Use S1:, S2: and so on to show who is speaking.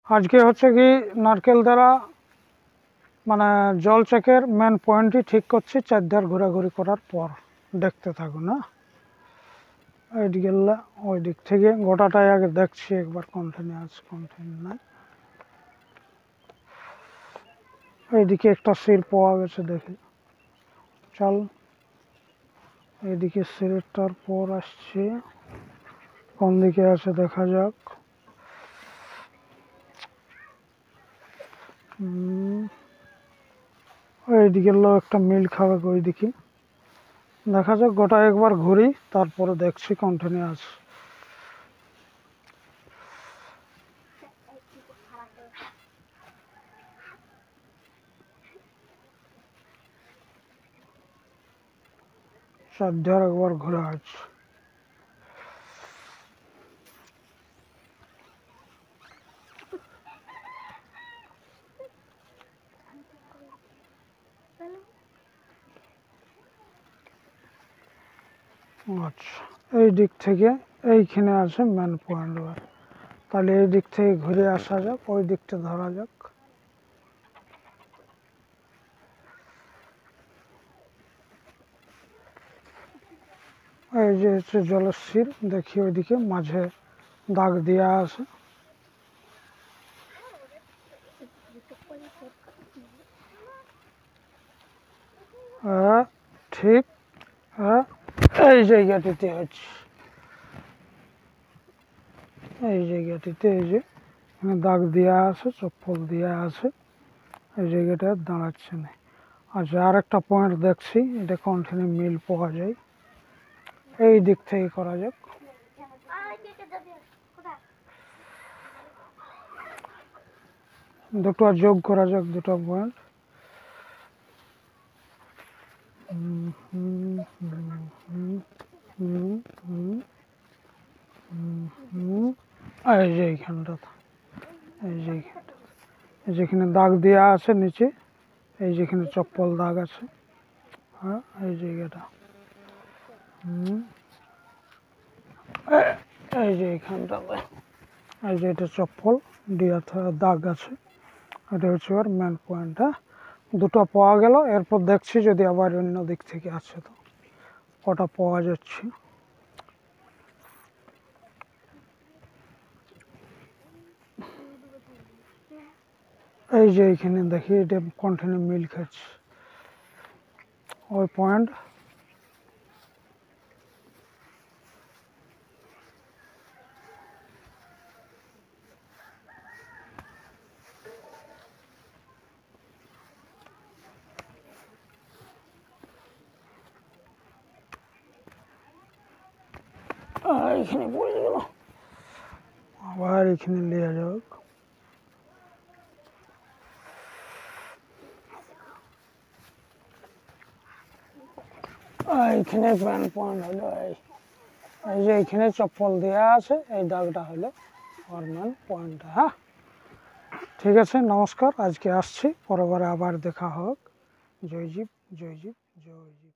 S1: আজকে হচ্ছে কি নারকেল দ্বারা মানে জল চেকের মেন পয়েন্টই ঠিক করছি 4 ধার ঘোরাঘুরি করার পর। দেখতে থাকুন। না এইদিকে ওই দিক থেকে গোটাটাই আগে দেখছি একবার কন্টিনিউয়াস নাই। এইদিকে একটা সির পাওয়া গেছে, দেখি চল এইদিকে সিরেরটার পর আসছে, কোন দিকে আছে দেখা যাক। এইদিকে একটা মিল খাবে, ওই দিকে দেখা যাক। গোটা একবার ঘুরি তারপরে দেখছি কন্টিনিউয়াস। সাধ্যার একবার ঘোরা আছে। আচ্ছা, এই দিক থেকে এইখানে আছে মেন পয়েন্ট। তাহলে এই দিক থেকে ঘুরে আসা যাক, ওই দিকটা ধরা যাক। এই যে হচ্ছে জলস্থির, দেখি ওইদিকে মাঝে দাগ দেওয়া আছে। ঠিক এই জায়গাটিতে হচ্ছে, এই জায়গাটিতে এই যে এখানে দাগ দেওয়া আছে, চপ্পল দেওয়া আছে, এই জায়গাটা দাঁড়াচ্ছে না। আচ্ছা, আর একটা পয়েন্ট দেখছি, এটা কন্টিনিউ মিল পাওয়া যায়, এই দিক থেকে করা যাক। দুটো যোগ করা যাক, দুটো পয়েন্ট। এই যে এইখানটা, এই যে এইখানটা, যেখানে দাগ দেওয়া আছে নিচে, এই যেখানে চপ্পল দাগ আছে, হ্যাঁ এই জায়গাটা, এই যে এইখানটা, এই যে এটা চপ্পল দেওয়া দাগ আছে, এটা হচ্ছে ওর মেন পয়েন্ট। হ্যাঁ, দুটো পাওয়া গেল। এরপর দেখছি যদি আবার অন্য দিক থেকে আছে তো কটা পাওয়া যাচ্ছে। এই যে এইখানে দেখি এটা কন্টিনিউ মিল খাচ্ছে, ওই পয়েন্ট। এখানে পড়ে গেল, আবার এখানে নেওয়া যাক। এইখানে মেন পয়েন্ট হলো এই যে এইখানে চপ্পল দেওয়া আছে, এই দাগটা হলো ওর মেন পয়েন্টটা। হ্যাঁ, ঠিক আছে, নমস্কার, আজকে আসছি, পরবারে আবার দেখা হোক। জয় জীব, জয় জীব, জয় জীব।